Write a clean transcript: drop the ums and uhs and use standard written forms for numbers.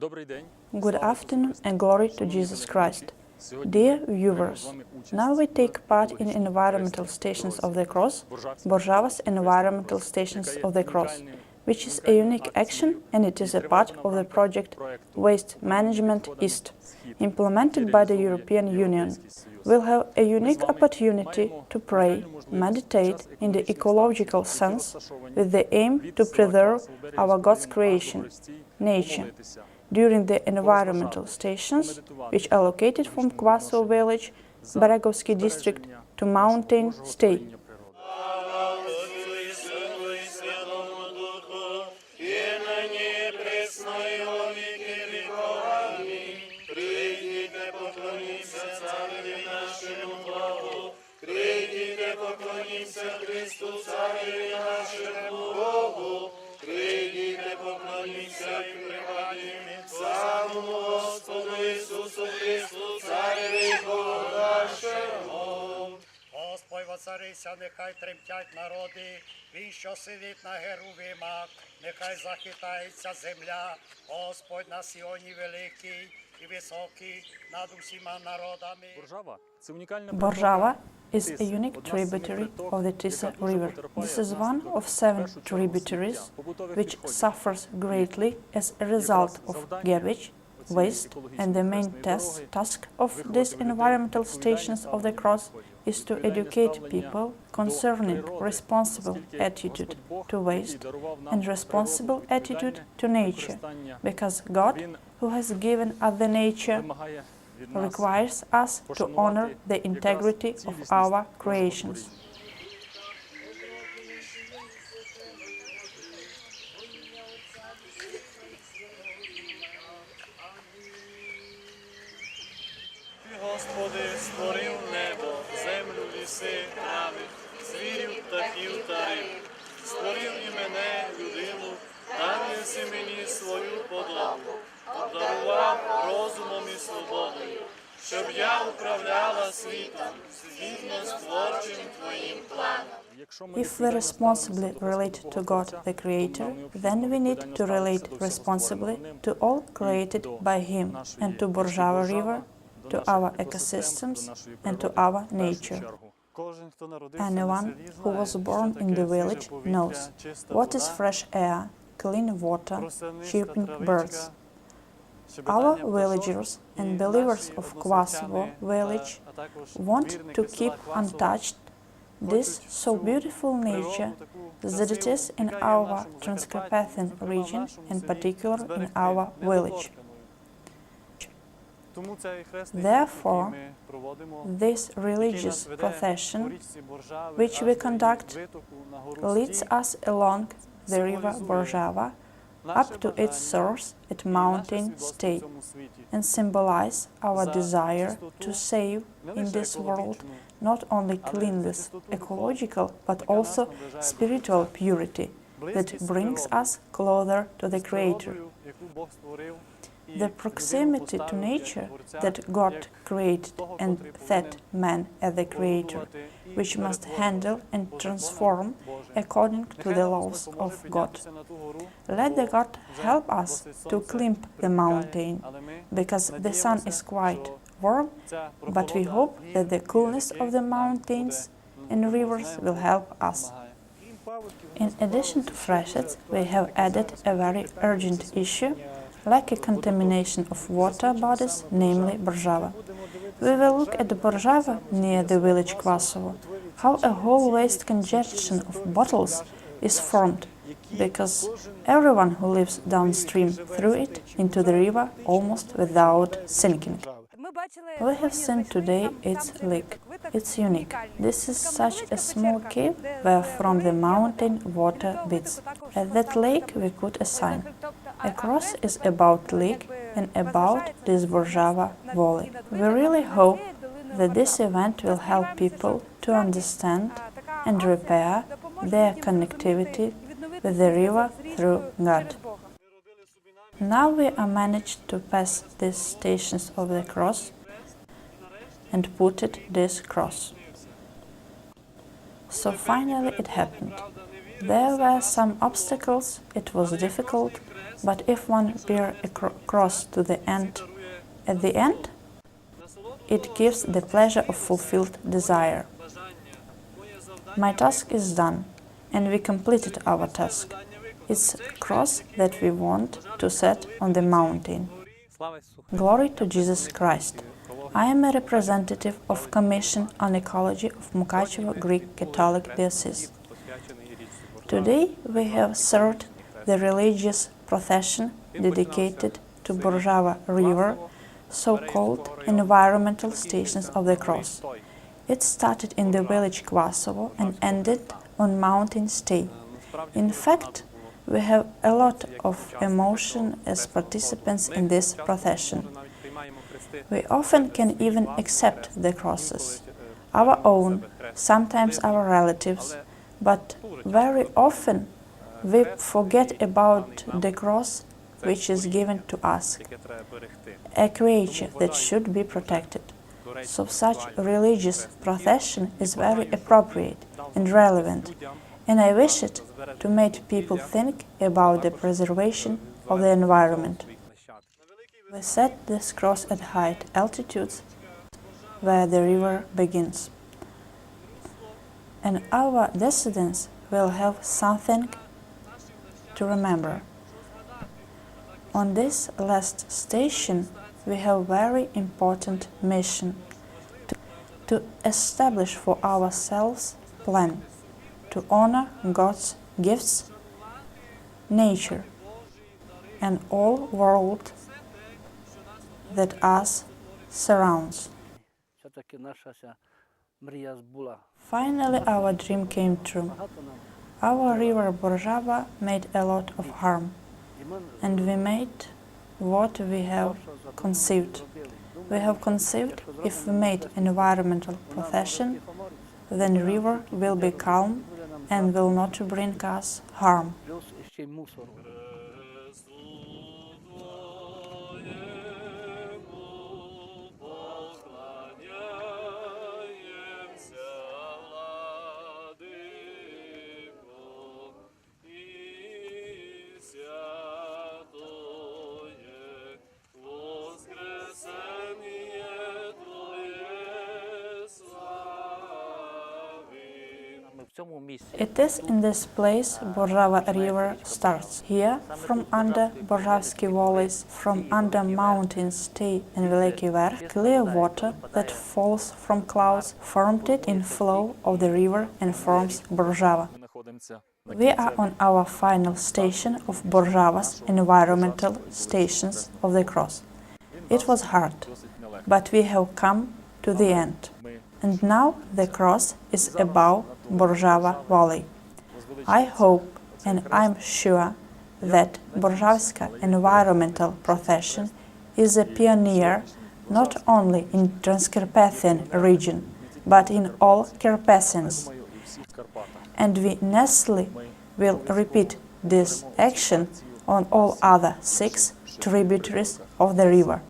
Good afternoon and glory to Jesus Christ. Dear viewers, now we take part in Environmental Stations of the Cross, Borzhava's Environmental Stations of the Cross, which is a unique action, and it is a part of the project Waste Management East, implemented by the European Union. We'll have a unique opportunity to pray, meditate in the ecological sense, with the aim to preserve our God's creation, nature. During the environmental stations, which are located from Kvasovo village, Borzhavsky district, to mountain Stiy. Господь воцарися, нехай тремтять народи, Він, що сидить на герувимах, нехай захитається земля. Господь на Сіоні великий і високий над усіма народами. Borzhava is a unique tributary of the Stiy river. This is one of 7 tributaries which suffers greatly as a result of garbage, waste, and the main task of these environmental stations of the cross is to educate people concerning responsible attitude to waste and responsible attitude to nature, because God, who has given us the nature, requires us to honor the integrity of our creations. Господи, створив небо, землю, ліси, трави, звірів, птахів та риб. Створив і мене, людину, дав єси мені свою подобу, обдарував розумом і свободою, щоб я управляла світом, згідно з творчим Твоїм планом. If we responsibly relate to God, the Creator, then we need to relate responsibly to all created by Him and to Borzhava River, to our ecosystems and to our nature. Anyone who was born in the village knows what is fresh air, clean water, chirping birds. Our villagers and believers of Kvasovo village want to keep untouched this so beautiful nature that it is in our Transcarpathian region, in particular in our village. Therefore, this religious procession, which we conduct, leads us along the river Borzhava up to its source at mountain Stiy, and symbolize our desire to save in this world not only cleanliness, ecological, but also spiritual purity that brings us closer to the Creator. The proximity to nature that God created and set man as the Creator, which must handle and transform according to the laws of God. Let the God help us to climb the mountain, because the sun is quite warm, but we hope that the coolness of the mountains and rivers will help us. In addition to freshets, we have added a very urgent issue, like a contamination of water bodies, namely Borzhava. We will look at Borzhava near the village Kvasovo, how a whole waste congestion of bottles is formed, because everyone who lives downstream threw it into the river almost without sinking. We have seen today its leak. It's unique. This is such a small cave where from the mountain water beats. At that lake we put a sign. A cross is about lake and about this Borzhava valley. We really hope that this event will help people to understand and repair their connectivity with the river through God. Now we are managed to pass these stations of the cross and put it this cross. So finally it happened. There were some obstacles, it was difficult, but if one bears a cross to the end, at the end, it gives the pleasure of fulfilled desire. My task is done, and we completed our task. It's a cross that we want to set on the mountain. Glory to Jesus Christ. I am a representative of Commission on Ecology of Mukachevo Greek Catholic Diocese. Today we have served the religious procession dedicated to Borzhava River, so-called environmental stations of the cross. It started in the village Kvasovo and ended on mountain Stiy. In fact, we have a lot of emotion as participants in this procession. We often can even accept the crosses, our own, sometimes our relatives, but very often we forget about the cross which is given to us, a creature that should be protected. So such religious procession is very appropriate and relevant, and I wish it to make people think about the preservation of the environment. We set this cross at high altitudes where the river begins, and our descendants will have something to remember. On this last station we have a very important mission to establish for ourselves a plan to honor God's gifts, nature, and all world that us surrounds. Finally, our dream came true. Our river Borzhava made a lot of harm, and we made what we have conceived. We have conceived if we made environmental procession, then the river will be calm and will not bring us harm. It is in this place Borzhava river starts. Here, from under Borzhavsky valleys, from under mountains Stiy and Veliki Verh, clear water that falls from clouds formed it in flow of the river and forms Borzhava. We are on our final station of Borzhava's environmental stations of the cross. It was hard, but we have come to the end. And now the cross is above Borzhava Valley. I hope and I'm sure that Borzhavsky Environmental procession is a pioneer not only in Transcarpathian region, but in all Carpathians. And we necessarily will repeat this action on all other 6 tributaries of the river.